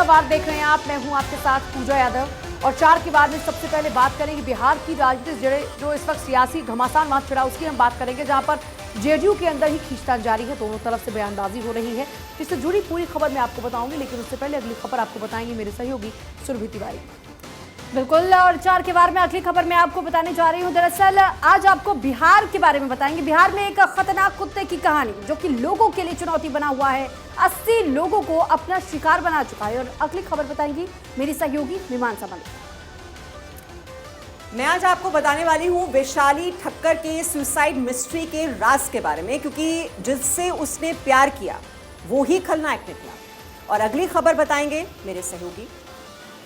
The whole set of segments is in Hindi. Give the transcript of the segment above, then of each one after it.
वार देख रहे हैं आप, मैं हूं आपके साथ पूजा यादव। और 4 की वार में सबसे पहले बात करेंगे बिहार की राजनीति, जो इस वक्त सियासी घमासान वहां छिड़ा, उसकी हम बात करेंगे, जहां पर जेडीयू के अंदर ही खींचतान जारी है, दोनों तरफ से बयानबाजी हो रही है। इससे जुड़ी पूरी खबर मैं आपको बताऊंगी, लेकिन उससे पहले अगली खबर आपको बताएंगे मेरे सहयोगी सुरभि तिवारी। बिल्कुल, और 4 के वार में अगली खबर मैं आपको बताने जा रही हूं। दरअसल आज आपको बिहार के बारे में बताएंगे। बिहार में एक खतरनाक कुत्ते की कहानी जो कि लोगों के लिए चुनौती बना हुआ है, 80 लोगों को अपना शिकार बना चुका है। और अगली खबर बताएंगी मेरी सहयोगी मीमांसा मलिक। मैं आज आपको बताने वाली हूं वैशाली ठक्कर के सुसाइड मिस्ट्री के राज के बारे में, क्योंकि जिससे उसने प्यार किया वो ही खलनायक निकला। और अगली खबर बताएंगे मेरे सहयोगी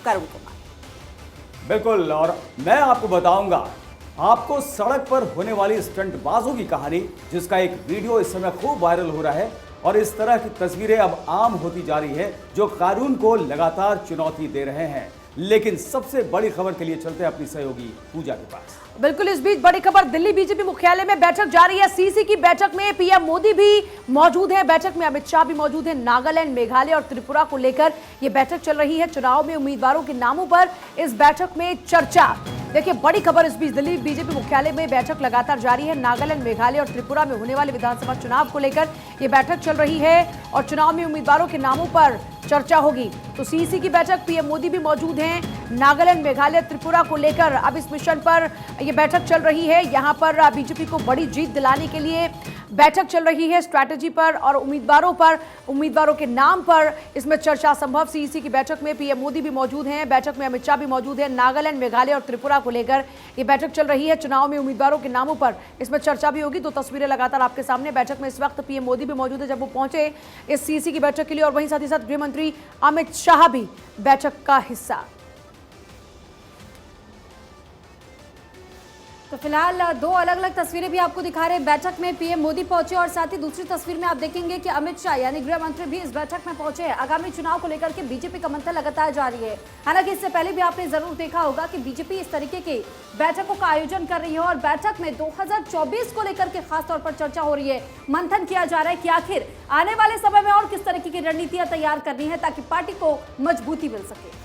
करुण कुमार। बिल्कुल, और मैं आपको बताऊंगा आपको सड़क पर होने वाली स्टंटबाजों की कहानी, जिसका एक वीडियो इस समय खूब वायरल हो रहा है। और इस तरह की तस्वीरें अब आम होती जा रही है, जो कानून को लगातार चुनौती दे रहे हैं। लेकिन सबसे बड़ी खबर के लिए चलते हैं अपनी सहयोगी पूजा के पास। बिल्कुल, इस बीच बड़ी खबर, दिल्ली बीजेपी मुख्यालय में बैठक जारी है। सीसी की बैठक में पीएम मोदी भी मौजूद है, बैठक में अमित शाह भी मौजूद है। नागालैंड, मेघालय और त्रिपुरा को लेकर यह बैठक चल रही है। चुनाव में उम्मीदवारों के नामों पर इस बैठक में चर्चा। देखिए, बड़ी खबर, इस बीच दिल्ली बीजेपी मुख्यालय में बैठक लगातार जारी है। नागालैंड, मेघालय और त्रिपुरा में होने वाले विधानसभा चुनाव को लेकर यह बैठक चल रही है और चुनाव में उम्मीदवारों के नामों पर चर्चा होगी। तो सीसी की बैठक, पीएम मोदी भी मौजूद हैं। नागालैंड, मेघालय, त्रिपुरा को लेकर अब इस मिशन पर यह बैठक चल रही है। यहां पर बीजेपी को बड़ी जीत दिलाने के लिए बैठक चल रही है, स्ट्रैटेजी पर और उम्मीदवारों के नाम पर इसमें चर्चा संभव। सीईसी की बैठक में पीएम मोदी भी मौजूद हैं, बैठक में अमित शाह भी मौजूद है। नागालैंड, मेघालय और त्रिपुरा को लेकर यह बैठक चल रही है। चुनाव में उम्मीदवारों के नामों पर इसमें चर्चा भी होगी। 2 तस्वीरें लगातार आपके सामने। बैठक में इस वक्त पीएम मोदी भी मौजूद है जब वो पहुंचे इस सीईसी की बैठक के लिए, और वहीं साथ ही साथ गृह मंत्री अमित शाह भी बैठक का हिस्सा। तो फिलहाल 2 अलग अलग तस्वीरें भी आपको दिखा रहे हैं। बैठक में पीएम मोदी पहुंचे और साथ ही दूसरी तस्वीर में आप देखेंगे कि अमित शाह यानी गृह मंत्री भी इस बैठक में पहुंचे हैं। आगामी चुनाव को लेकर के बीजेपी का मंथन लगातार जारी है। हालांकि इससे पहले भी आपने जरूर देखा होगा कि बीजेपी इस तरीके के बैठकों का आयोजन कर रही है और बैठक में 2024 को लेकर के खासतौर पर चर्चा हो रही है। मंथन किया जा रहा है कि आखिर आने वाले समय में और किस तरीके की रणनीतियां तैयार करनी है ताकि पार्टी को मजबूती मिल सके।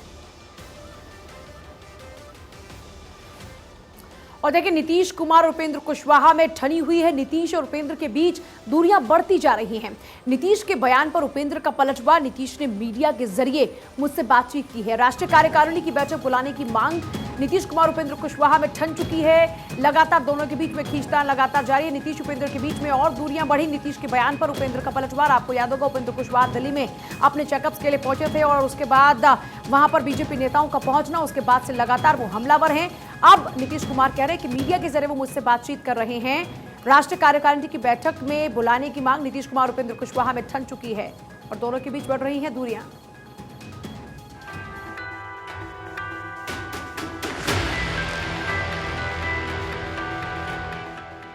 और देखिए, नीतीश कुमार और उपेंद्र कुशवाहा में ठनी हुई है। नीतीश और उपेंद्र के बीच दूरियां बढ़ती जा रही हैं। नीतीश के बयान पर उपेंद्र का पलटवार। नीतीश ने मीडिया के जरिए मुझसे बातचीत की है। राष्ट्रीय कार्यकारिणी की बैठक बुलाने की मांग नीतीश कुमार उपेंद्र कुशवाहा में ठन चुकी है। लगातार दोनों के बीच में खींचतान लगातार जारी है। नीतीश उपेंद्र के बीच में और दूरियां बढ़ी। नीतीश के बयान पर उपेंद्र का पलटवार। आपको याद होगा, उपेंद्र कुशवाहा दिल्ली में अपने चेकअप्स के लिए पहुंचे थे और उसके बाद वहां पर बीजेपी नेताओं का पहुंचना, उसके बाद से लगातार वो हमलावर हैं। अब नीतीश कुमार कह रहे हैं कि मीडिया के जरिए वो मुझसे बातचीत कर रहे हैं। राष्ट्रीय कार्यकारिणी की बैठक में बुलाने की मांग नीतीश कुमार उपेंद्र कुशवाहा में ठन चुकी है और दोनों के बीच बढ़ रही हैं दूरियां।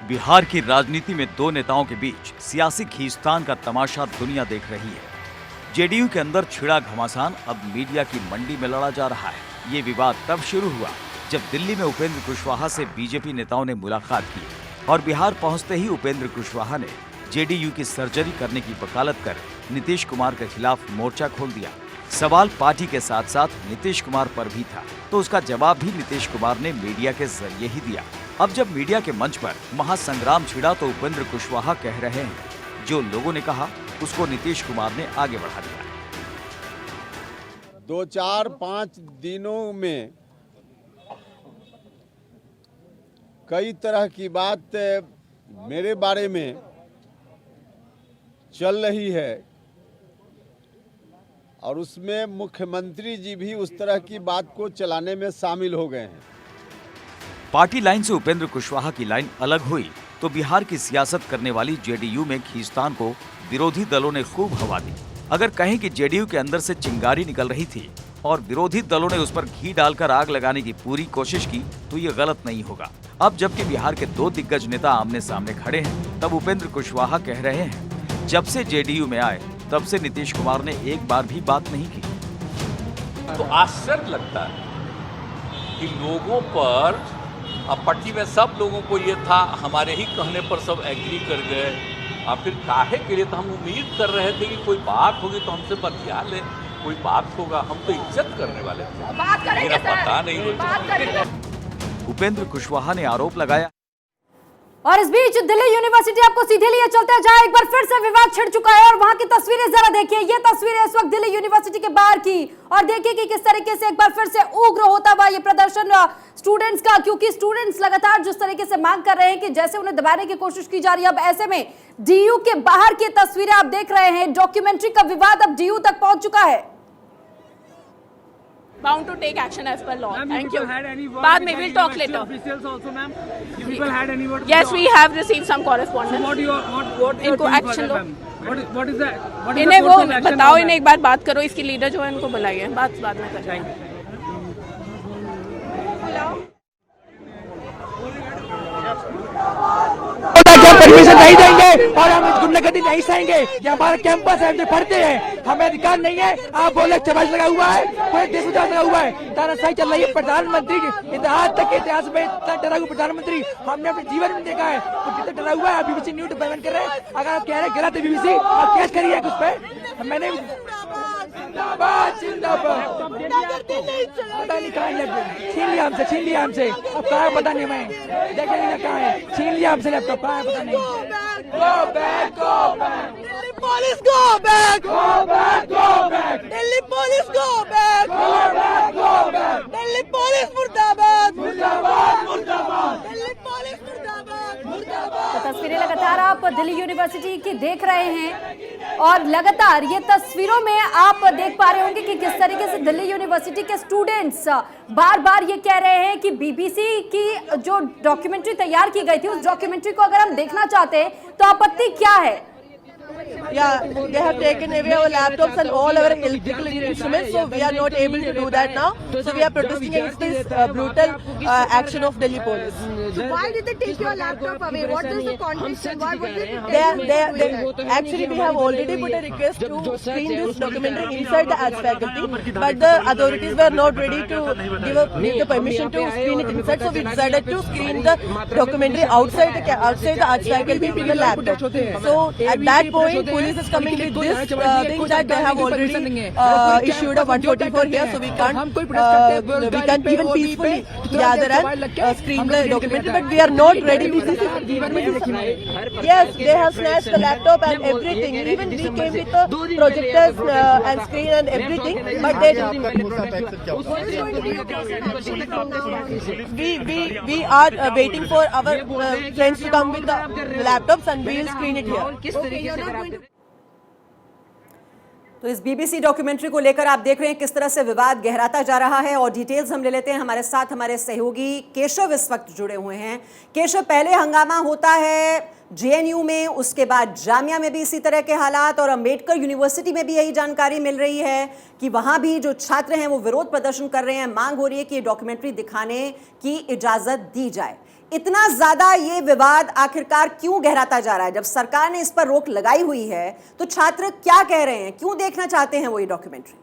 बिहार की राजनीति में 2 नेताओं के बीच सियासी खींचतान का तमाशा दुनिया देख रही है। जेडीयू के अंदर छिड़ा घमासान अब मीडिया की मंडी में लड़ा जा रहा है। ये विवाद तब शुरू हुआ जब दिल्ली में उपेंद्र कुशवाहा से बीजेपी नेताओं ने मुलाकात की और बिहार पहुंचते ही उपेंद्र कुशवाहा ने जेडीयू की सर्जरी करने की वकालत कर नीतीश कुमार के खिलाफ मोर्चा खोल दिया। सवाल पार्टी के साथ साथ नीतीश कुमार पर भी था, तो उसका जवाब भी नीतीश कुमार ने मीडिया के जरिए ही दिया। अब जब मीडिया के मंच पर महासंग्राम छिड़ा तो उपेंद्र कुशवाहा कह रहे हैं, जो लोगों ने कहा उसको नीतीश कुमार ने आगे बढ़ा दिया। 2-4-5 दिनों में कई तरह की बात मेरे बारे में चल रही है और उसमें मुख्यमंत्री जी भी उस तरह की बात को चलाने में शामिल हो गए हैं। पार्टी लाइन से उपेंद्र कुशवाहा की लाइन अलग हुई तो बिहार की सियासत करने वाली जेडीयू में खींचतान को विरोधी दलों ने खूब हवा दी। अगर कहें कि जेडीयू के अंदर से चिंगारी निकल रही थी और विरोधी दलों ने उस पर घी डालकर आग लगाने की पूरी कोशिश की तो ये गलत नहीं होगा। अब जबकि बिहार के 2 दिग्गज नेता आमने सामने खड़े हैं, तब उपेंद्र कुशवाहा कह रहे हैं, जब से जेडीयू में आए तब से नीतीश कुमार ने एक बार भी बात नहीं की। तो आश्चर्य लगता है कि लोगों पर, अब पार्टी में सब लोगों को ये था, हमारे ही कहने पर सब एग्री कर गए। और फिर काहे के लिए, तो हम उम्मीद कर रहे थे कि कोई बात होगी तो हमसे बतिया ले, कोई बात होगा, हम तो इज्जत करने वाले थे। बात करेंगे मेरा सर, पता नहीं बात करेंगे। उपेंद्र कुशवाहा ने आरोप लगाया। और इस बीच दिल्ली यूनिवर्सिटी आपको सीधे लिए चलते हैं, जहां एक बार फिर से विवाद छिड़ चुका है और वहां की तस्वीरें जरा देखिए। ये तस्वीरें इस वक्त दिल्ली यूनिवर्सिटी के बाहर की, और देखिए कि किस तरीके से एक बार फिर से उग्र होता हुआ ये प्रदर्शन स्टूडेंट्स का, क्योंकि स्टूडेंट्स लगातार जिस तरीके से मांग कर रहे हैं कि जैसे उन्हें दबाने की कोशिश की जा रही है। अब ऐसे में डीयू के बाहर की तस्वीरें आप देख रहे हैं। डॉक्यूमेंट्री का विवाद अब डीयू तक पहुंच चुका है। Bound to take action as per law. Thank you. बाद में we'll talk later. Officials also, ma'am. You people had any word? Yes, we have received some correspondence. What your इनको team action for low. that, ma'am? What is that? What is इन्हें the वो course of action बताओ, now, इन्हें एक ma'am? बार बात करो। इसकी लीडर जो है उनको बुलाइए, बात बाद में करें। परमिशन नहीं देंगे और हम गुंडागर्दी नहीं सहेंगे। ये हमारा कैंपस है, हम पढ़ते हैं, हमें अधिकार नहीं है। आप बोले चबाश लगा हुआ है, पूरे देश में लगा हुआ है, तानाशाही चल रही है। प्रधानमंत्री आज तक के इतिहास में इतना डरा हुआ प्रधानमंत्री हमने अपने जीवन में देखा है। वो कितना डरा हुआ है। बीबीसी न्यूज बयान कर रहे हैं, अगर आप कह रहे हैं गलत है बीबीसी, आप केस करिए उस पर। मैंने पता नहीं कहाँ छीन लिया हमसे, छीन लिया हमसे। अब कहाँ है पता नहीं, मैं देखेंगे कहाँ है। छीन लिया हमसे लैपटॉप, कहाँ है पता नहीं। Go back, go back. Delhi police, go back. Go back, go back. Delhi police, go back. Go back, go back. Delhi police, मुर्दाबाद, मुर्दाबाद, मुर्दाबाद. Delhi police, मुर्दाबाद, मुर्दाबाद. तो तस्वीरें लगातार आप दिल्ली यूनिवर्सिटी की देख रहे हैं, और लगातार ये तस्वीरों में आप देख पा रहे होंगे कि किस तरीके से दिल्ली यूनिवर्सिटी के स्टूडेंट्स बार बार ये कह रहे हैं कि बीबीसी की जो डॉक्यूमेंट्री तैयार की गई थी, उस डॉक्यूमेंट्री को अगर हम देखना चाहते हैं तो आपत्ति क्या है। Yeah, they have taken away our laptops and all our electrical instruments, so we are not able to do that now. So we are protesting against this brutal action of Delhi police. So why did they take your laptop away? What is the condition? Why would they? Actually, we have already put a request to screen this documentary inside the arts faculty, but the authorities were not ready to give the permission to screen it inside. So we decided to screen the documentary outside the arts faculty with the laptop. So at that point, police is coming with this thing that they have already issued a 144 here, so we can't even peacefully gather and screen the documentary, but we are not ready. Yes, they have snatched the laptop and everything. Even we came with the projectors and screen and everything, but they we are waiting for our friends to come with the laptops and we will screen it here. तो इस बीबीसी डॉक्यूमेंट्री को लेकर आप देख रहे हैं किस तरह से विवाद गहराता जा रहा है, और डिटेल्स हम ले लेते हैं। हमारे साथ हमारे सहयोगी केशव इस वक्त जुड़े हुए हैं। केशव, पहले हंगामा होता है जेएनयू में, उसके बाद जामिया में भी इसी तरह के हालात, और अंबेडकर यूनिवर्सिटी में भी यही जानकारी मिल रही है कि वहां भी जो छात्र हैं वो विरोध प्रदर्शन कर रहे हैं। मांग हो रही है कि ये डॉक्यूमेंट्री दिखाने की इजाजत दी जाए। इतना ज्यादा ये विवाद आखिरकार क्यों गहराता जा रहा है? जब सरकार ने इस पर रोक लगाई हुई है तो छात्र क्या कह रहे हैं, क्यों देखना चाहते हैं वो ये डॉक्यूमेंट्री?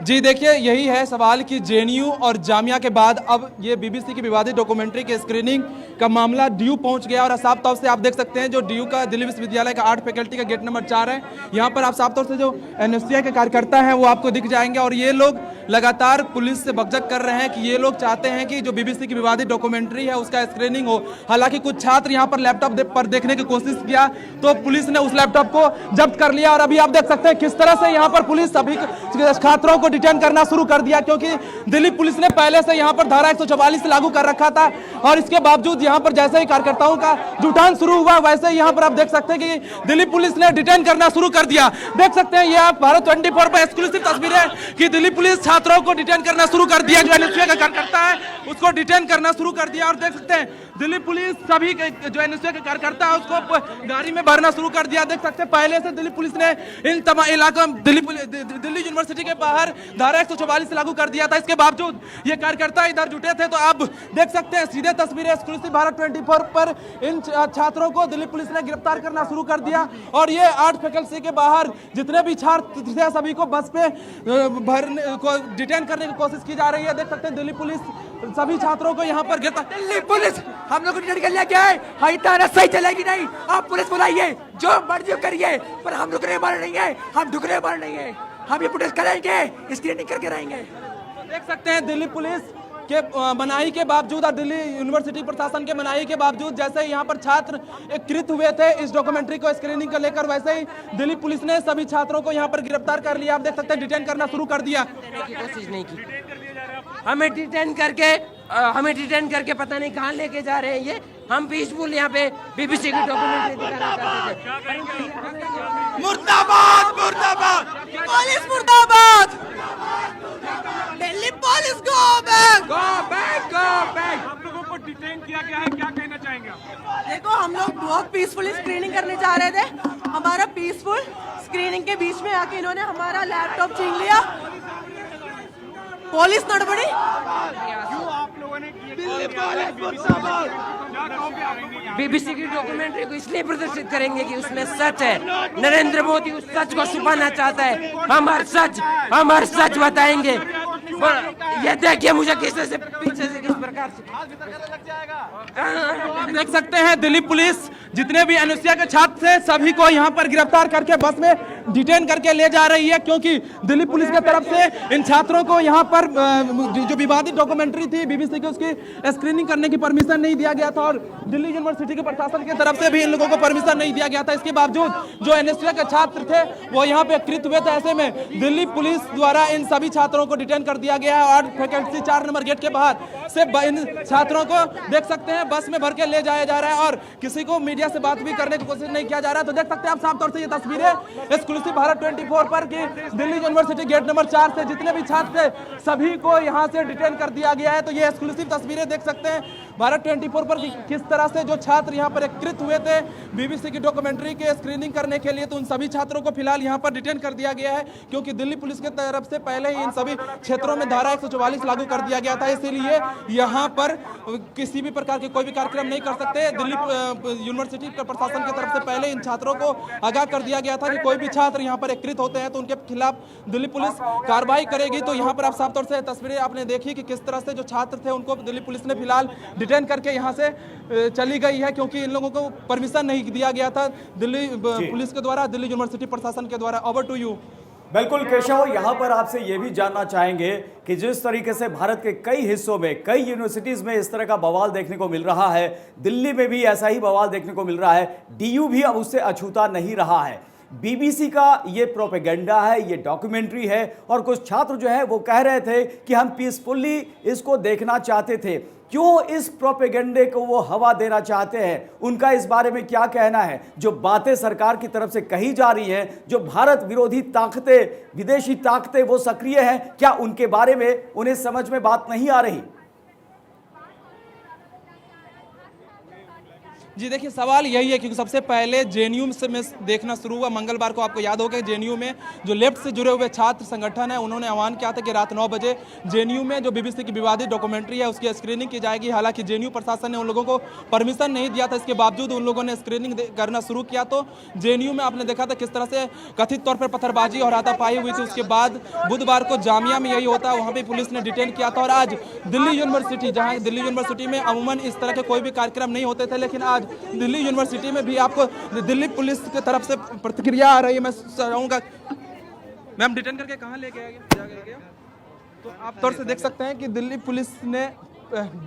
जी देखिए, यही है सवाल कि जेएनयू और जामिया के बाद अब ये बीबीसी की विवादित डॉक्यूमेंट्री के स्क्रीनिंग का मामला डीयू पहुंच गया। और साफ तौर से आप देख सकते हैं जो डीयू का दिल्ली विश्वविद्यालय का आर्ट फैकल्टी का गेट नंबर 4 है, यहाँ पर आप साफ तौर से जो एनएसयूआई के कार्यकर्ता हैं वो आपको दिख जाएंगे। और ये लोग लगातार पुलिस से बकझक कर रहे हैं कि ये लोग चाहते हैं कि जो बीबीसी की विवादित डॉक्यूमेंट्री है उसका स्क्रीनिंग हो। हालांकि कुछ छात्र यहाँ पर लैपटॉप पर देखने की कोशिश किया तो पुलिस ने उस लैपटॉप को जब्त कर लिया। और अभी आप देख सकते हैं किस तरह से यहाँ पर पुलिस सभी छात्रों को डिटेन करना शुरू कर दिया, क्योंकि दिल्ली पुलिस ने पहले से यहाँ पर धारा 144 लागू कर रखा था। और इसके बावजूद यहाँ पर जैसे ही कार्यकर्ताओं का जुटान शुरू हुआ वैसे ही यहाँ पर आप देख सकते हैं कि दिल्ली पुलिस ने डिटेन करना शुरू कर दिया। देख सकते हैं ये आप भारत 24 पर एक्सक्लूसिव तस्वीर है कि दिल्ली पुलिस छात्रों को डिटेन करना शुरू कर दिया। जो एनएसयूआई का कार्यकर्ता है उसको डिटेन करना शुरू कर दिया। और देख सकते हैं दिल्ली पुलिस सभी जो एनएसयूआई का कार्यकर्ता है उसको गाड़ी में भरना शुरू कर दिया। देख सकते हैं पहले से दिल्ली पुलिस ने इन तमाम इलाकों दिल्ली यूनिवर्सिटी के बाहर धारा 144 लागू कर दिया था। इसके बावजूद ये कार्यकर्ता इधर जुटे थे। तो आप देख सकते हैं सीधे तस्वीरें एक्सक्लूसिव भारत 24 पर इन छात्रों को दिल्ली पुलिस ने गिरफ्तार करना शुरू कर दिया। और ये आर्ट फैकल्टी के बाहर जितने भी छात्र थे सभी को बस पे भरने को डिटेन करने की कोशिश की जा रही है। देख सकते हैं दिल्ली पुलिस सभी छात्रों को यहाँ पर गिरफ्तार। दिल्ली पुलिस हम लोग को डिटेन कर लिया गया है। हाँ, इतना सही चलेगी नहीं। आप पुलिस बुलाइए, जो मर्जी करिए, पर हम रुकने वाले नहीं है, हम ढुकने वाले नहीं है। हम ये प्रोटेस्ट करेंगे, स्क्रीनिंग करके रहेंगे। देख सकते हैं दिल्ली पुलिस के मनाही के बावजूद और दिल्ली यूनिवर्सिटी प्रशासन के मनाही के बावजूद, जैसे यहाँ पर छात्र एकत्रित हुए थे इस डॉक्यूमेंट्री को स्क्रीनिंग को लेकर, वैसे ही दिल्ली पुलिस ने सभी छात्रों को यहाँ पर गिरफ्तार कर लिया। आप देख सकते हैं डिटेन करना शुरू कर दिया। कोशिश नहीं की, हमें डिटेन करके पता नहीं कहाँ लेके जा रहे हैं ये। हम पीसफुल यहाँ पे बीबीसी की डॉक्यूमेंट्री दिखाना चाहते थे। मुर्दाबाद मुर्दाबाद पुलिस मुर्दाबाद, Delhi police go back, go back go back. आप लोगों को डिटेन किया गया है, क्या कहना चाहेंगे आप? देखो, हम लोग बहुत पीसफुली स्क्रीनिंग करने जा रहे थे। हमारा पीसफुल स्क्रीनिंग के बीच में आके इन्होंने हमारा लैपटॉप छीन लिया। पुलिस नड़बड़ी। क्यों आप लोगों ने बीबीसी की डॉक्यूमेंट्री को इसलिए प्रदर्शित करेंगे कि उसमें सच है। नरेंद्र मोदी उस सच को छुपाना चाहता है। हम हर सच बताएंगे। ये देखिए मुझे किसी से पीछे से किस प्रकार से देख सकते हैं दिल्ली पुलिस जितने भी अनुसूया के छात्र थे सभी को यहाँ पर गिरफ्तार करके बस में डिटेन करके ले जा रही है, क्योंकि दिल्ली पुलिस की तरफ से इन छात्रों को यहाँ पर जो विवादित डॉक्यूमेंट्री थी बीबीसी की, उसकी स्क्रीनिंग करने की परमिशन नहीं दिया गया था और दिल्ली यूनिवर्सिटी के प्रशासन की तरफ से भी इन लोगों को परमिशन नहीं दिया गया था। इसके बावजूद जो एनएसयूआई के छात्र थे वो यहाँ पे एकत्रित हुए थे। ऐसे में दिल्ली पुलिस द्वारा इन सभी छात्रों को डिटेन कर दिया गया है और फैकल्टी 4 नंबर गेट के बाहर से इन छात्रों को देख सकते हैं बस में भर के ले जाया जा रहा है और किसी को मीडिया से बात भी करने की कोशिश नहीं किया जा रहा है। तो देख सकते हैं आप साफ तौर से ये तस्वीरें एक्सक्लूसिव भारत 24 पर कि दिल्ली यूनिवर्सिटी गेट नंबर 4 से जितने भी छात्र थे सभी को यहां से डिटेन कर दिया गया है। तो ये एक्सक्लूसिव तस्वीरें देख सकते हैं भारत 24 पर किस तरह से जो छात्र यहां पर एकत्रित हुए थे बीबीसी की डॉक्यूमेंट्री के स्क्रीनिंग करने के लिए, तो उन सभी छात्रों को फिलहाल यहां पर डिटेन कर दिया गया है, क्योंकि दिल्ली पुलिस की तरफ से पहले ही इन सभी क्षेत्रों में धारा 144 लागू कर दिया गया था। इसीलिए यहां पर किसी भी प्रकार के कोई भी कार्यक्रम नहीं कर सकते। दिल्ली यूनिवर्सिटी के प्रशासन की तरफ से पहले इन छात्रों को आगाह कर दिया गया था कि कोई भी छात्र यहां पर एकत्रित होते हैं तो उनके खिलाफ दिल्ली पुलिस कार्रवाई करेगी। तो यहां पर आप साफ तौर से तस्वीरें आपने देखी कि किस तरह से जो छात्र थे उनको दिल्ली पुलिस ने फिलहाल डिटेन करके यहां से चली गई है, क्योंकि इन लोगों को परमिशन नहीं दिया गया था दिल्ली पुलिस के द्वारा, दिल्ली यूनिवर्सिटी प्रशासन के द्वारा। Over to you. बिल्कुल केशव, यहाँ पर आपसे ये भी जानना चाहेंगे कि जिस तरीके से भारत के कई हिस्सों में, कई यूनिवर्सिटीज में इस तरह का बवाल देखने को मिल रहा है, दिल्ली में भी ऐसा ही बवाल देखने को मिल रहा है, डीयू भी अब उससे अछूता नहीं रहा है। बीबीसी का ये प्रोपेगेंडा है, ये डॉक्यूमेंट्री है और कुछ छात्र जो है वो कह रहे थे कि हम पीसफुली इसको देखना चाहते थे। क्यों इस प्रोपेगेंडे को वो हवा देना चाहते हैं? उनका इस बारे में क्या कहना है? जो बातें सरकार की तरफ से कही जा रही हैं, जो भारत विरोधी ताकतें, विदेशी ताकतें वो सक्रिय हैं, क्या उनके बारे में उन्हें समझ में बात नहीं आ रही? जी देखिए, सवाल यही है क्योंकि सबसे पहले जेएनयू से में देखना शुरू हुआ। मंगलवार को आपको याद होगा जेएनयू में जो लेफ्ट से जुड़े हुए छात्र संगठन है उन्होंने आह्वान किया था कि रात 9 बजे जेएनयू में जो बीबीसी की विवादित डॉक्यूमेंट्री है उसकी स्क्रीनिंग की जाएगी। हालांकि जेएनयू प्रशासन ने उन लोगों को परमिशन नहीं दिया था, इसके बावजूद उन लोगों ने स्क्रीनिंग करना शुरू किया। तो जेएनयू में आपने देखा था किस तरह से कथित तौर पर पत्थरबाजी और हाथापाई हुई थी। उसके बाद बुधवार को जामिया में यही होता है, वहाँ पर पुलिस ने डिटेन किया था। और आज दिल्ली यूनिवर्सिटी, जहाँ दिल्ली यूनिवर्सिटी में अमूमन इस तरह के कोई भी कार्यक्रम नहीं होते थे, लेकिन आज दिल्ली यूनिवर्सिटी में भी आपको दिल्ली पुलिस की तरफ से प्रतिक्रिया आ रही है। मैं चाहूंगा मैम डिटेन करके कहाँ लेके गया, तो आप तौर से देख सकते हैं कि दिल्ली पुलिस ने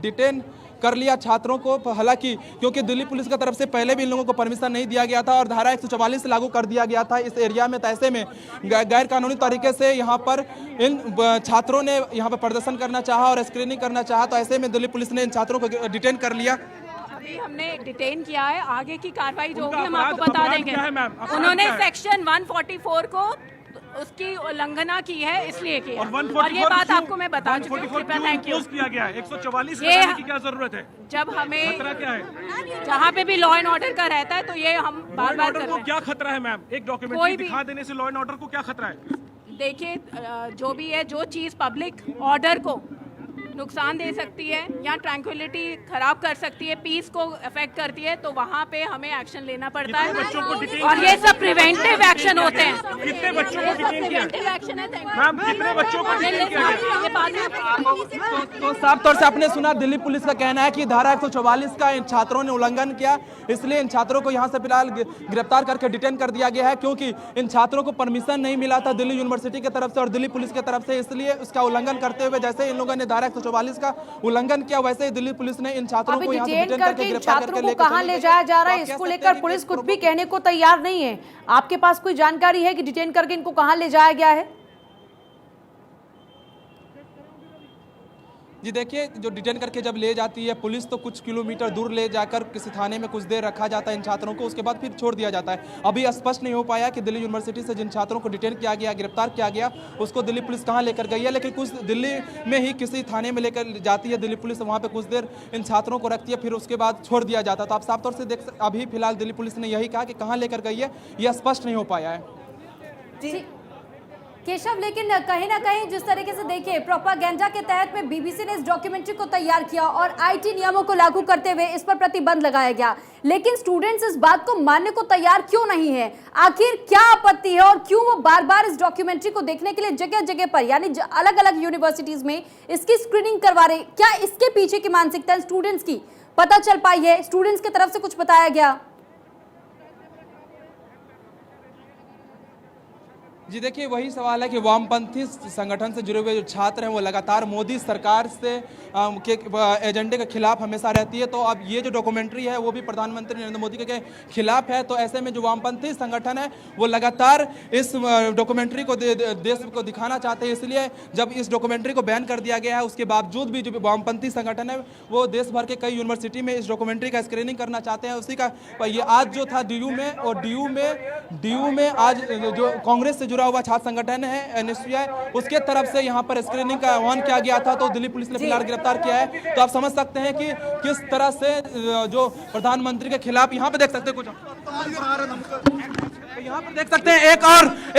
डिटेन कर लिया छात्रों को। हालांकि क्योंकि दिल्ली पुलिस की तरफ से पहले भी इन लोगों को परमिशन नहीं दिया गया था और धारा 144 लागू कर दिया गया था इस एरिया में। तो ऐसे में गैर कानूनी तरीके से यहाँ पर इन छात्रों ने यहाँ पर प्रदर्शन करना चाहा और स्क्रीनिंग करना चाहा। तो ऐसे में दिल्ली पुलिस ने इन छात्रों को डिटेन कर लिया। अभी हमने डिटेन किया है, आगे की कार्रवाई जो होगी हम आपको बता देंगे। उन्होंने सेक्शन 144 को उसकी उल्लंघना की है, इसलिए किया और ये बात आपको मैं बता चुकी हूँ। Thank you. किया गया है 144 लगाने की क्या जरूरत है? जब हमें खतरा क्या है? जहाँ पे भी लॉ एंड ऑर्डर का रहता है तो ये हम बार बार को क्या खतरा है मैम? एक डॉक्यूमेंट्री दिखा देने से लॉ एंड ऑर्डर को क्या खतरा है? देखिए, जो भी है, जो चीज पब्लिक ऑर्डर को नुकसान दे सकती है या ट्रैंक्विलिटी खराब कर सकती है, पीस को अफेक्ट करती है, तो वहाँ पे हमें एक्शन लेना पड़ता है। बच्चों को डिटेन और ये सब प्रिवेंटिव एक्शन होते हैं। कितने बच्चों को डिटेन किया? प्रिवेंटिव एक्शन है। मैम, कितने बच्चों को डिटेन किया गया? ये बात है। तो साफ तौर से आपने सुना, दिल्ली पुलिस का कहना है कि धारा 144 का इन छात्रों ने उल्लंघन किया, इसलिए इन छात्रों को यहां से फिलहाल गिरफ्तार करके डिटेन कर दिया गया है, क्योंकि इन छात्रों को परमिशन नहीं मिला था दिल्ली यूनिवर्सिटी की तरफ से और दिल्ली पुलिस की तरफ से, इसलिए उसका उल्लंघन करते हुए जैसे इन लोगों ने धारा 144 का उल्लंघन किया, वैसे ही दिल्ली पुलिस ने इन छात्रों को यहां से डिटेन करके गिरफ्तार करके लेकर कहां ले जाया जा रहा है, इसको लेकर पुलिस कुछ भी कहने को तैयार नहीं है। आपके पास कोई जानकारी है कि डिटेन करके इनको कहां ले जाया गया है? जी देखिए, जो डिटेन करके जब ले जाती है पुलिस, तो कुछ किलोमीटर दूर ले जाकर किसी थाने में कुछ देर रखा जाता है इन छात्रों को, उसके बाद फिर छोड़ दिया जाता है। अभी स्पष्ट नहीं हो पाया कि दिल्ली यूनिवर्सिटी से जिन छात्रों को डिटेन किया गया, गिरफ्तार किया गया, उसको दिल्ली पुलिस कहां लेकर गई है, लेकिन कुछ दिल्ली में ही किसी थाने में लेकर जाती है दिल्ली पुलिस, वहाँ पर कुछ देर इन छात्रों को रखती है, फिर उसके बाद छोड़ दिया जाता है। तो आप साफ तौर से देख, अभी फिलहाल दिल्ली पुलिस ने यही कहा कि कहाँ लेकर गई है, यह स्पष्ट नहीं हो पाया है। जी केशव, लेकिन कहीं ना कहीं जिस तरीके से देखिए प्रोपागेंडा के तहत में बीबीसी ने इस डॉक्यूमेंट्री को तैयार किया और आईटी नियमों को लागू करते हुए इस पर प्रतिबंध लगाया गया, लेकिन स्टूडेंट्स इस बात को मानने को तैयार क्यों नहीं है? आखिर क्या आपत्ति है और क्यों वो बार बार इस डॉक्यूमेंट्री को देखने के लिए जगह जगह पर यानी अलग अलग यूनिवर्सिटीज में इसकी स्क्रीनिंग करवा रहे? क्या इसके पीछे की मानसिकता स्टूडेंट्स की पता चल पाई है? स्टूडेंट्स की तरफ से कुछ बताया गया? जी देखिए, वही सवाल है कि वामपंथी संगठन से जुड़े हुए जो छात्र हैं वो लगातार मोदी सरकार से के एजेंडे के खिलाफ हमेशा रहती है। तो अब ये जो डॉक्यूमेंट्री है वो भी प्रधानमंत्री नरेंद्र मोदी के खिलाफ है। तो ऐसे में जो वामपंथी संगठन है वो लगातार इस डॉक्यूमेंट्री को देश को दिखाना चाहते हैं, इसलिए जब इस डॉक्यूमेंट्री को बैन कर दिया गया है उसके बावजूद भी जो वामपंथी संगठन है वो देश भर के कई यूनिवर्सिटी में इस डॉक्यूमेंट्री का स्क्रीनिंग करना चाहते हैं। उसी का ये आज जो था DU में, और DU में आज जो कांग्रेस से हुआ छात्र संगठन है एनएसयूआई, उसके तरफ से यहाँ पर स्क्रीनिंग का आह्वान किया गया था, तो दिल्ली पुलिस ने फिलहाल गिरफ्तार किया है। तो आप समझ सकते हैं कि किस तरह से जो प्रधानमंत्री के खिलाफ यहाँ पे देख सकते हैं कुछ, यहाँ पर देख सकते हैं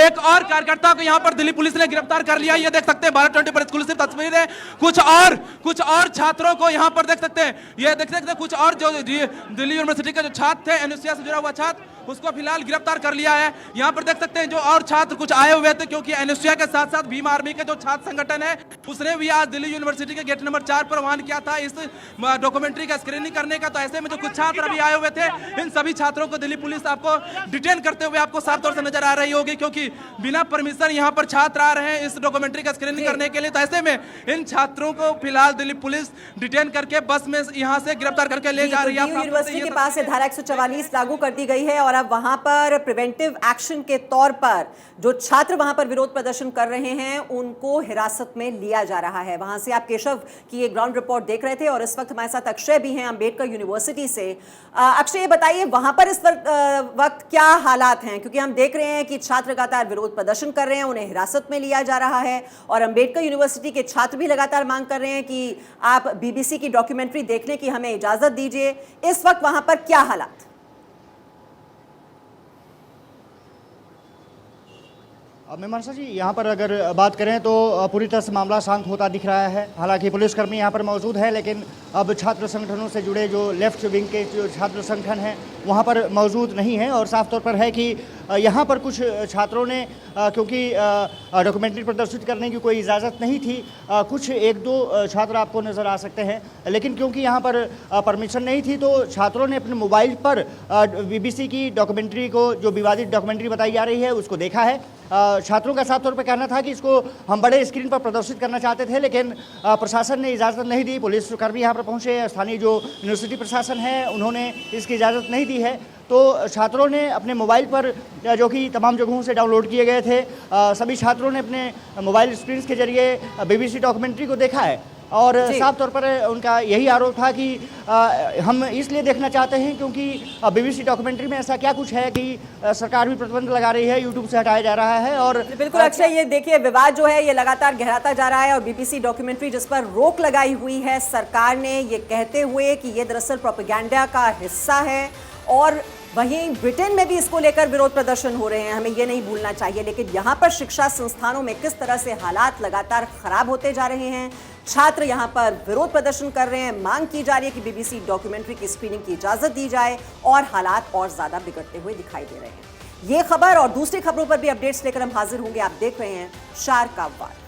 एक और कार्यकर्ता को यहाँ पर दिल्ली पुलिस ने गिरफ्तार कर लिया। ये देख सकते हैं भारत 24 पर एक्सक्लूसिव तस्वीर है। कुछ और छात्रों को यहाँ पर देख सकते हैं, ये देख सकते हैं कुछ और जो दिल्ली यूनिवर्सिटी के जो छात्र थे, एनएसयूआई से जुड़ा हुआ छात्र, उसको फिलहाल गिरफ्तार कर लिया है। यहाँ पर देख सकते हैं जो और छात्र कुछ आए हुए थे, क्योंकि एनएसयूआई के साथ साथ भीम आर्मी के जो छात्र संगठन है उसने भी आज दिल्ली यूनिवर्सिटी के गेट नंबर 4 पर आह्वान किया था इस डॉक्यूमेंट्री का स्क्रीनिंग करने का। तो ऐसे में जो कुछ छात्र अभी आए हुए थे, इन सभी छात्रों को दिल्ली पुलिस आपको डिटेन करते हुए आपको साफ तौर से नजर आ रही होगी, क्योंकि बिना परमिशन यहाँ पर छात्र आ रहे हैं इस डॉक्यूमेंट्री का स्क्रीनिंग करने के लिए। तो ऐसे में इन छात्रों को फिलहाल दिल्ली पुलिस डिटेन करके बस में यहाँ से गिरफ्तार करके ले जा रही है। यूनिवर्सिटी के पास से धारा 144 लागू कर दी गई है और अब वहां पर प्रिवेंटिव एक्शन के तौर पर जो छात्र वहां पर विरोध प्रदर्शन कर रहे हैं उनको हिरासत में लिया जा रहा है। वहां से आप केशव की ये ग्राउंड रिपोर्ट देख रहे थे और इस वक्त हमारे साथ अक्षय भी हैं अंबेडकर यूनिवर्सिटी से। अक्षय, ये बताइए वहां पर इस वक्त क्या हालात हैं, क्योंकि हम देख रहे हैं कि छात्र लगातार विरोध प्रदर्शन कर रहे हैं, उन्हें हिरासत में लिया जा रहा है और अंबेडकर यूनिवर्सिटी के छात्र भी लगातार मांग कर रहे हैं कि आप बीबीसी की डॉक्यूमेंट्री देखने की हमें इजाजत दीजिए। इस वक्त वहां पर क्या हालात? मीमांसा जी, यहाँ पर अगर बात करें तो पूरी तरह से मामला शांत होता दिख रहा है। हालांकि पुलिसकर्मी यहाँ पर मौजूद है, लेकिन अब छात्र संगठनों से जुड़े जो लेफ्ट विंग के जो छात्र संगठन हैं वहाँ पर मौजूद नहीं है। और साफ तौर पर है कि यहाँ पर कुछ छात्रों ने, क्योंकि डॉक्यूमेंट्री प्रदर्शित करने की कोई इजाज़त नहीं थी, कुछ एक दो छात्र आपको नज़र आ सकते हैं, लेकिन क्योंकि यहाँ पर परमिशन नहीं थी तो छात्रों ने अपने मोबाइल पर बीबीसी की डॉक्यूमेंट्री को, जो विवादित डॉक्यूमेंट्री बताई जा रही है, उसको देखा है। छात्रों का साफ तौर पर कहना था कि इसको हम बड़े स्क्रीन पर प्रदर्शित करना चाहते थे, लेकिन प्रशासन ने इजाज़त नहीं दी। पुलिसकर्मी यहाँ पर पहुँचे, स्थानीय जो यूनिवर्सिटी प्रशासन है उन्होंने इसकी इजाज़त नहीं दी है। तो छात्रों ने अपने मोबाइल पर, जो कि तमाम जगहों से डाउनलोड किए गए थे, सभी छात्रों ने अपने मोबाइल स्क्रीन के जरिए बीबीसी डॉक्यूमेंट्री को देखा है। और साफ तौर पर उनका यही आरोप था कि हम इसलिए देखना चाहते हैं क्योंकि बीबीसी डॉक्यूमेंट्री में ऐसा क्या कुछ है कि सरकार भी प्रतिबंध लगा रही है, यूट्यूब से हटाया जा रहा है। और बिल्कुल अक्षय, ये देखिए विवाद जो है ये लगातार गहराता जा रहा है और बीबीसी डॉक्यूमेंट्री जिस पर रोक लगाई हुई है सरकार ने, ये कहते हुए कि ये दरअसल प्रोपेगेंडा का हिस्सा है। और वहीं ब्रिटेन में भी इसको लेकर विरोध प्रदर्शन हो रहे हैं, हमें ये नहीं भूलना चाहिए। लेकिन यहाँ पर शिक्षा संस्थानों में किस तरह से हालात लगातार खराब होते जा रहे हैं, छात्र यहां पर विरोध प्रदर्शन कर रहे हैं। मांग की जा रही है कि बीबीसी डॉक्यूमेंट्री की स्क्रीनिंग की इजाजत दी जाए और हालात और ज्यादा बिगड़ते हुए दिखाई दे रहे हैं। ये खबर और दूसरी खबरों पर भी अपडेट्स लेकर हम हाजिर होंगे। आप देख रहे हैं शार्क का वार।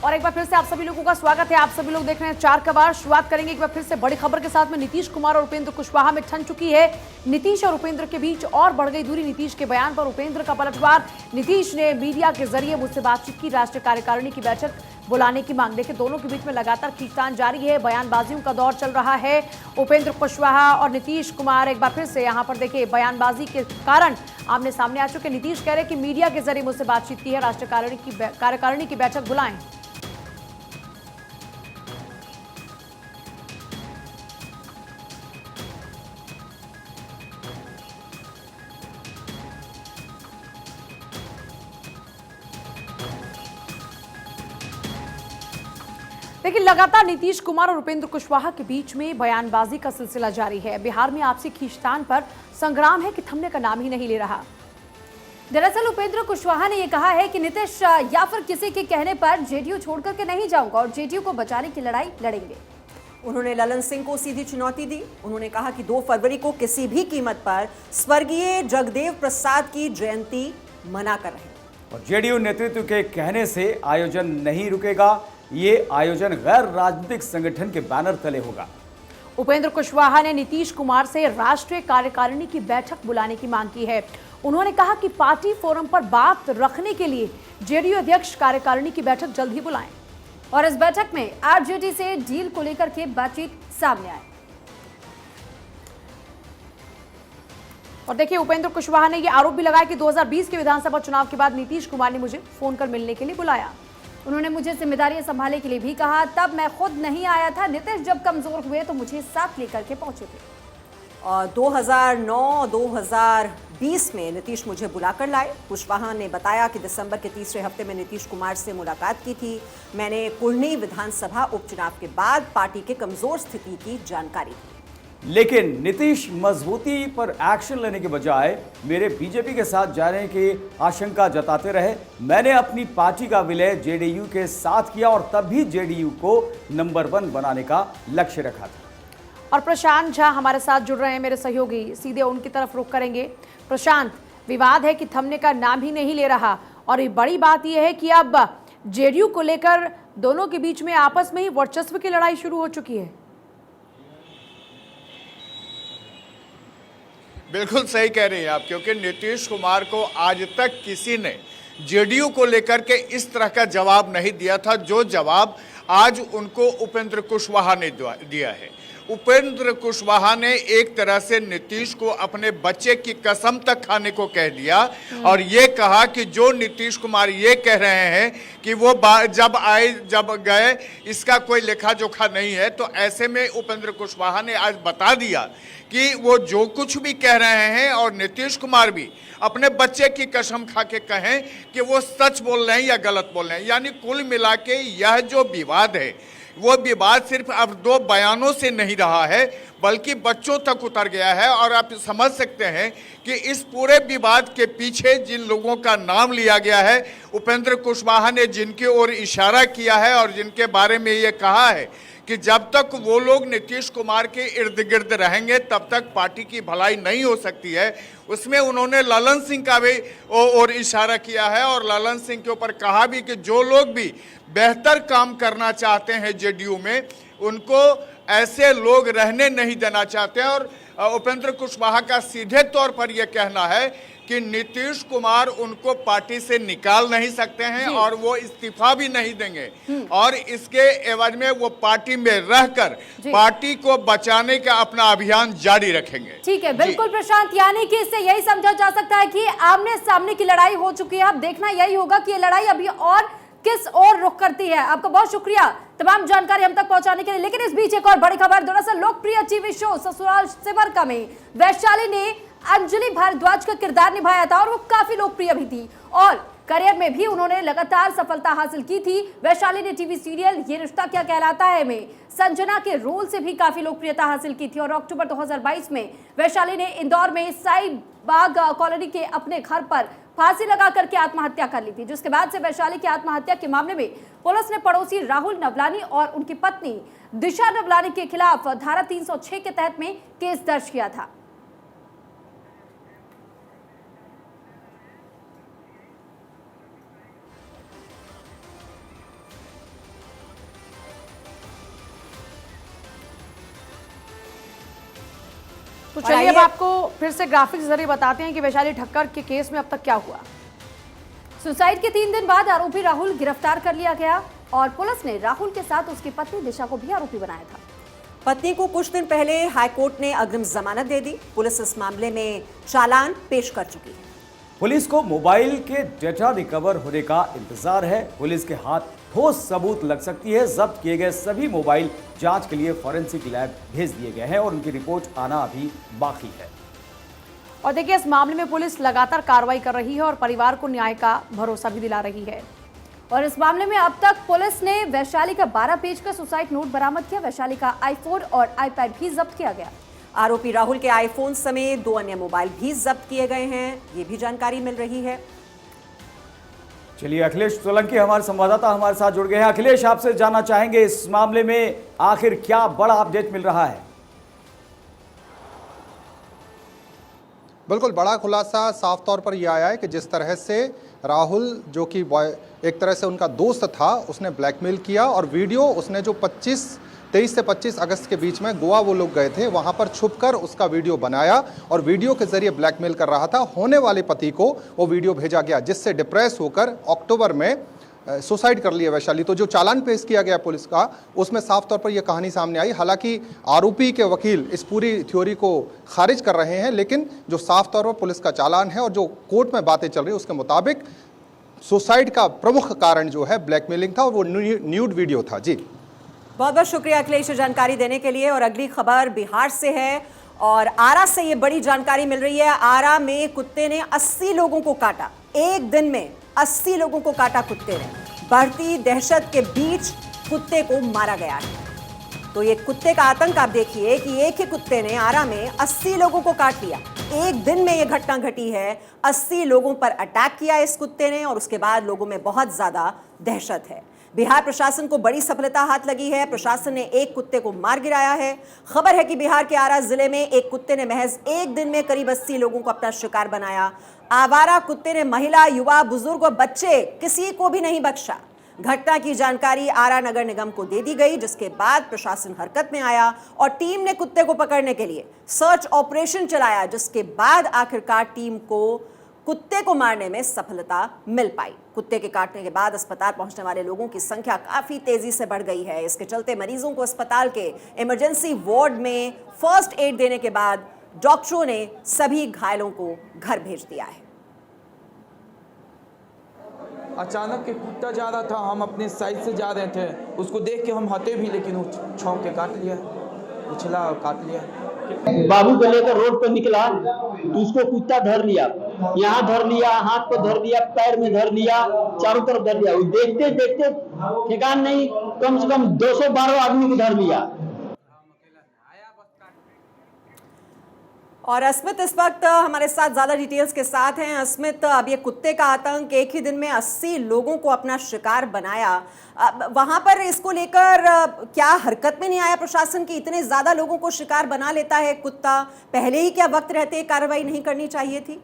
और एक बार फिर से आप सभी लोगों का स्वागत है। आप सभी लोग देख रहे हैं चार का वार। शुरुआत करेंगे एक बार फिर से बड़ी खबर के साथ में। नीतीश कुमार और उपेंद्र कुशवाहा में ठन चुकी है। नीतीश और उपेंद्र के बीच और बढ़ गई दूरी। नीतीश के बयान पर उपेंद्र का पलटवार। नीतीश ने मीडिया के जरिए मुझसे बातचीत की, राष्ट्रीय कार्यकारिणी की बैठक बुलाने की मांग। देखिए दोनों के बीच में लगातार खींचतान जारी है, बयानबाजियों का दौर चल रहा है। उपेंद्र कुशवाहा और नीतीश कुमार एक बार फिर से यहाँ पर देखिए बयानबाजी के कारण आमने सामने आ चुके। नीतीश कह रहे कि मीडिया के जरिए मुझसे बातचीत की है, राष्ट्रीय कार्यकारिणी की बैठक बुलाएं। लेकिन लगातार नीतीश कुमार और उपेंद्र कुशवाहा के बीच में बयानबाजी का सिलसिला जारी है। बिहार में आपसी खींचतान पर संग्राम है कि थमने का नाम ही नहीं ले रहा। दरअसल उपेंद्र कुशवाहा ने यह कहा है कि नीतीश या फिर किसी के कहने पर जेडीयू छोड़कर के नहीं जाऊंगा और जेडीयू को बचाने की लड़ाई लड़ेंगे। उन्होंने ललन सिंह को सीधी चुनौती दी। उन्होंने कहा कि 2 फरवरी को किसी भी कीमत पर स्वर्गीय जगदेव प्रसाद की जयंती मना कर रहे हैं। और जेडीयू नेतृत्व के कहने से आयोजन नहीं रुकेगा। ये आयोजन गैर राजनीतिक संगठन के बैनर तले होगा। उपेंद्र कुशवाहा ने नीतीश कुमार से राष्ट्रीय कार्यकारिणी की बैठक बुलाने की मांग की है। उन्होंने कहा कि पार्टी फोरम पर बात रखने के लिए जेडीयू अध्यक्ष कार्यकारिणी की बैठक जल्द ही बुलाएं और इस बैठक में आरजेडी से डील को लेकर के बातचीत सामने आए। और देखिए उपेंद्र कुशवाहा ने यह आरोप भी लगाया कि 2020 के विधानसभा चुनाव के बाद नीतीश कुमार ने मुझे फोन कर मिलने के लिए बुलाया। उन्होंने मुझे जिम्मेदारियां संभालने के लिए भी कहा, तब मैं खुद नहीं आया था। नीतीश जब कमजोर हुए तो मुझे साथ लेकर के पहुंचे थे। और 2009-2020 में नीतीश मुझे बुलाकर लाए। कुशवाहा ने बताया कि दिसंबर के तीसरे हफ्ते में नीतीश कुमार से मुलाकात की थी। मैंने कुर्नी विधानसभा उपचुनाव के बाद पार्टी के कमजोर स्थिति की जानकारी दी। लेकिन नीतीश मजबूती पर एक्शन लेने के बजाय मेरे बीजेपी के साथ जाने की आशंका जताते रहे। मैंने अपनी पार्टी का विलय जेडीयू के साथ किया और तब भी जेडीयू को नंबर 1 बनाने का लक्ष्य रखा था। और प्रशांत झा हमारे साथ जुड़ रहे हैं, मेरे सहयोगी, सीधे उनकी तरफ रुख करेंगे। प्रशांत, विवाद है कि थमने का नाम ही नहीं ले रहा और ये बड़ी बात यह है कि अब जेडीयू को लेकर दोनों के बीच में आपस में ही वर्चस्व की लड़ाई शुरू हो चुकी है। बिल्कुल सही कह रही हैं आप, क्योंकि नीतीश कुमार को आज तक किसी ने जेडीयू को लेकर के इस तरह का जवाब नहीं दिया था जो जवाब आज उनको उपेंद्र कुशवाहा ने दिया है। उपेंद्र कुशवाहा ने एक तरह से नीतीश को अपने बच्चे की कसम तक खाने को कह दिया और ये कहा कि जो नीतीश कुमार ये कह रहे हैं कि वो जब आए जब गए इसका कोई लेखा जोखा नहीं है। तो ऐसे में उपेंद्र कुशवाहा ने आज बता दिया कि वो जो कुछ भी कह रहे हैं और नीतीश कुमार भी अपने बच्चे की कसम खा के कहें कि वो सच बोल रहे हैं या गलत बोल रहे हैं। यानी कुल मिला के यह जो विवाद है वो विवाद सिर्फ अब 2 बयानों से नहीं रहा है बल्कि बच्चों तक उतर गया है। और आप समझ सकते हैं कि इस पूरे विवाद के पीछे जिन लोगों का नाम लिया गया है, उपेंद्र कुशवाहा ने जिनकी ओर इशारा किया है और जिनके बारे में ये कहा है कि जब तक वो लोग नीतीश कुमार के इर्द गिर्द रहेंगे तब तक पार्टी की भलाई नहीं हो सकती है, उसमें उन्होंने ललन सिंह का भी और इशारा किया है और ललन सिंह के ऊपर कहा भी कि जो लोग भी बेहतर काम करना चाहते हैं जेडीयू में उनको ऐसे लोग रहने नहीं देना चाहते हैं। और उपेंद्र कुशवाहा का सीधे तौर पर यह कहना है कि नीतीश कुमार उनको पार्टी से निकाल नहीं सकते हैं और वो इस्तीफा भी नहीं देंगे और इसके एवज में वो पार्टी में रहकर पार्टी को बचाने का अपना अभियान जारी रखेंगे। ठीक है, बिल्कुल प्रशांत, यानी कि इससे यही समझा जा सकता है कि आमने सामने की लड़ाई हो चुकी है। अब देखना यही होगा कि ये लड़ाई अभी और किस ओर रुख करती है। आपका बहुत शुक्रिया तमाम जानकारी हम तक पहुंचाने के लिए। लेकिन इस बीच एक और बड़ी खबर, दरअसल लोकप्रिय टीवी शो ससुराल सिमर का में वैशाली ने अंजलि भारद्वाज का किरदार निभाया था और वो काफी लोकप्रिय भी थी और करियर में भी उन्होंने लगातार सफलता हासिल की थी। वैशाली ने टीवी सीरियल ये रिश्ता क्या कहलाता है में संजना के रोल से भी काफी लोकप्रियता हासिल की थी और अक्टूबर 2022 में वैशाली ने इंदौर में साई बाग कॉलोनी के अपने घर पर फांसी लगा करके आत्महत्या कर ली थी, जिसके बाद से वैशाली की आत्महत्या के मामले में पुलिस ने पड़ोसी राहुल नवलानी और उनकी पत्नी दिशा नवलानी के खिलाफ धारा 306 के तहत में केस दर्ज किया था। तो चलिए अब आपको फिर से ग्राफिक्स जरिए बताते हैं कि वैशाली ठक्कर के केस में अब तक क्या हुआ। सुसाइड के 3 दिन बाद आरोपी राहुल गिरफ्तार कर लिया गया और पुलिस ने राहुल के साथ उसकी पत्नी दिशा को भी आरोपी बनाया था। पत्नी को कुछ दिन पहले हाईकोर्ट ने अग्रिम जमानत दे दी। पुलिस इस मामले में चालान पेश कर चुकी है। पुलिस को मोबाइल के डेटा रिकवर होने का इंतजार है। पुलिस के हाथ ठोस सबूत लग सकती है। जब्त किए गए सभी मोबाइल जांच के लिए फॉरेंसिक लैब भेज दिए गए हैं और उनकी रिपोर्ट आना अभी बाकी है। और देखिए, इस मामले में पुलिस लगातार कार्रवाई कर रही है और परिवार को न्याय का भरोसा भी दिला रही है। और इस मामले में अब तक पुलिस ने वैशाली का 12 पेज का सुसाइड नोट बरामद किया। वैशाली का आईफोन और आईपैड भी जब्त किया गया। आरोपी राहुल के आईफोन समेत 2 अन्य मोबाइल भी जब्त किए गए हैं, ये भी जानकारी मिल रही है। चलिए, अखिलेश सोलंकी हमारे संवाददाता हमारे साथ जुड़ गए हैं। अखिलेश, आपसे जानना चाहेंगे इस मामले में आखिर क्या बड़ा अपडेट मिल रहा है? बिल्कुल, बड़ा खुलासा साफ तौर पर यह आया है कि जिस तरह से राहुल, जो कि एक तरह से उनका दोस्त था, उसने ब्लैकमेल किया और वीडियो उसने जो 23 से 25 अगस्त के बीच में गोवा वो लोग गए थे, वहां पर छुपकर उसका वीडियो बनाया और वीडियो के जरिए ब्लैकमेल कर रहा था। होने वाले पति को वो वीडियो भेजा गया, जिससे डिप्रेस होकर अक्टूबर में सुसाइड कर लिया वैशाली। तो जो चालान पेश किया गया पुलिस का, उसमें साफ तौर पर यह कहानी सामने आई। हालांकि आरोपी के वकील इस पूरी थ्योरी को खारिज कर रहे हैं, लेकिन जो साफ तौर पर पुलिस का चालान है और जो कोर्ट में बातें चल रही है उसके मुताबिक सुसाइड का प्रमुख कारण जो है ब्लैकमेलिंग था और वो न्यूड वीडियो था। जी, बहुत बहुत शुक्रिया अखिलेश जानकारी देने के लिए। और अगली खबर बिहार से है और आरा से ये बड़ी जानकारी मिल रही है। आरा में कुत्ते ने 80 लोगों को काटा। एक दिन में 80 लोगों को काटा कुत्ते ने। बढ़ती दहशत के बीच कुत्ते को मारा गया है। तो ये कुत्ते का आतंक आप देखिए कि एक ही कुत्ते ने आरा में 80 लोगों को काट लिया। एक दिन में ये घटना घटी है। 80 लोगों पर अटैक किया इस कुत्ते ने और उसके बाद लोगों में बहुत ज्यादा दहशत है। बिहार प्रशासन को बड़ी सफलता हाथ लगी है। प्रशासन ने एक कुत्ते को मार गिराया है। खबर है कि बिहार के आरा जिले में एक कुत्ते ने महज एक दिन में करीब 80 लोगों को अपना शिकार बनाया। आवारा कुत्ते ने महिला, युवा, बुजुर्ग और बच्चे किसी को भी नहीं बख्शा। घटना की जानकारी आरा नगर निगम को दे दी गई, जिसके बाद प्रशासन हरकत में आया और टीम ने कुत्ते को पकड़ने के लिए सर्च ऑपरेशन चलाया, जिसके बाद आखिरकार टीम को कुत्ते को मारने में सफलता मिल पाई। कुत्ते के काटने के बाद अस्पताल पहुंचने वाले लोगों की संख्या काफी तेजी से बढ़ गई है। इसके चलते मरीजों को अस्पताल के इमरजेंसी वार्ड में फर्स्ट एड देने के बाद डॉक्टरों ने सभी घायलों को घर भेज दिया है। अचानक के कुत्ता जा रहा था, हम अपने साइड से जा रहे थे, उसको देख के हम हटे भी, लेकिन वो छौंक के काट लिया, उछला और काट लिया। बाबू को लेकर रोड पर निकला तो उसको कुत्ता धर लिया, यहाँ धर लिया, हाथ पर धर लिया, पैर में धर लिया, चारों तरफ धर लिया। देखते देखते ठिकान नहीं, कम से कम 212 आदमी को धर लिया। और अस्मित इस वक्त हमारे साथ ज्यादा डिटेल्स के साथ हैं। अस्मित, अब ये कुत्ते का आतंक, एक ही दिन में 80 लोगों को अपना शिकार बनाया, वहां पर इसको लेकर क्या हरकत में नहीं आया प्रशासन की? इतने ज्यादा लोगों को शिकार बना लेता है कुत्ता, पहले ही क्या वक्त रहते कार्रवाई नहीं करनी चाहिए थी?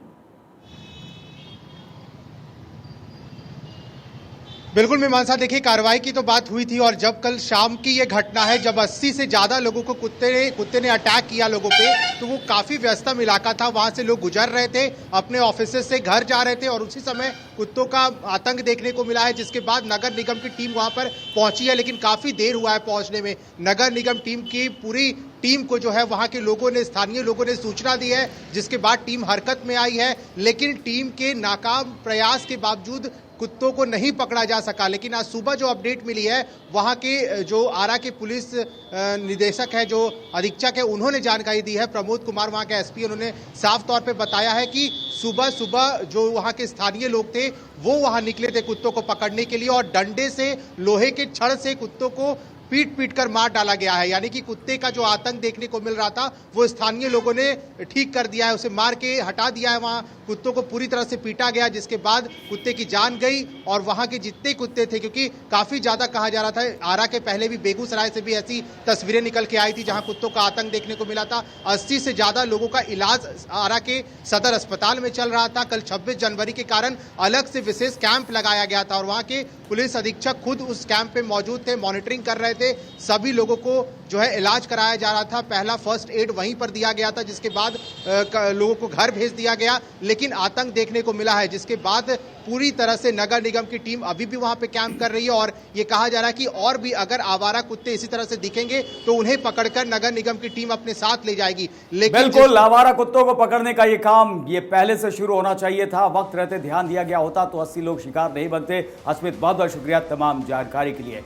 बिल्कुल मीमांसा, देखिए कार्रवाई की तो बात हुई थी और जब कल शाम की ये घटना है, जब 80 से ज़्यादा लोगों को कुत्ते ने अटैक किया लोगों पे, तो वो काफ़ी व्यस्तम इलाका था, वहाँ से लोग गुजर रहे थे, अपने ऑफिस से घर जा रहे थे और उसी समय कुत्तों का आतंक देखने को मिला है, जिसके बाद नगर निगम की टीम वहाँ पर पहुंची है, लेकिन काफ़ी देर हुआ है पहुँचने में। नगर निगम टीम की पूरी टीम को जो है वहाँ के लोगों ने, स्थानीय लोगों ने सूचना दी है, जिसके बाद टीम हरकत में आई है, लेकिन टीम के नाकाम प्रयास के बावजूद कुत्तों को नहीं पकड़ा जा सका। लेकिन आज सुबह जो अपडेट मिली है, वहां के जो आरा के पुलिस निदेशक है, जो अधीक्षक है, उन्होंने जानकारी दी है, प्रमोद कुमार वहां के एसपी, उन्होंने साफ तौर पे बताया है कि सुबह सुबह जो वहां के स्थानीय लोग थे वो वहां निकले थे कुत्तों को पकड़ने के लिए और डंडे से, लोहे के छड़ से कुत्तों को पीट पीट कर मार डाला गया है। यानी कि कुत्ते का जो आतंक देखने को मिल रहा था वो स्थानीय लोगों ने ठीक कर दिया है, उसे मार के हटा दिया है। वहां कुत्तों को पूरी तरह से पीटा गया, जिसके बाद कुत्ते की जान गई और वहां के जितने कुत्ते थे, क्योंकि काफी ज्यादा कहा जा रहा था, आरा के पहले भी बेगूसराय से भी ऐसी तस्वीरें निकल के आई थी जहां कुत्तों का आतंक देखने को मिला था। 80 से ज्यादा लोगों का इलाज आरा के सदर अस्पताल में चल रहा था। कल 26 जनवरी के कारण अलग से विशेष कैंप लगाया गया था और वहां के पुलिस अधीक्षक खुद उस कैंप पे मौजूद थे, मॉनिटरिंग कर रहे थे। सभी लोगों को जो है इलाज कराया जा रहा था। पहला फर्स्ट एड वहीं पर दिया गया था, जिसके बाद लोगों को घर भेज दिया गया। लेकिन आतंक देखने को मिला है, जिसके बाद पूरी तरह से नगर निगम की टीम अभी भी वहां पे कैंप कर रही है और ये कहा जा रहा है कि और भी अगर आवारा कुत्ते इसी तरह से दिखेंगे तो उन्हें पकड़कर नगर निगम की टीम अपने साथ ले जाएगी। लेकिन बिल्कुल, आवारा कुत्तों को पकड़ने का ये काम ये पहले से शुरू होना चाहिए था। वक्त रहते ध्यान दिया गया होता तो 80 लोग शिकार नहीं बनते। अस्मित, बहुत बहुत शुक्रिया तमाम जानकारी के लिए।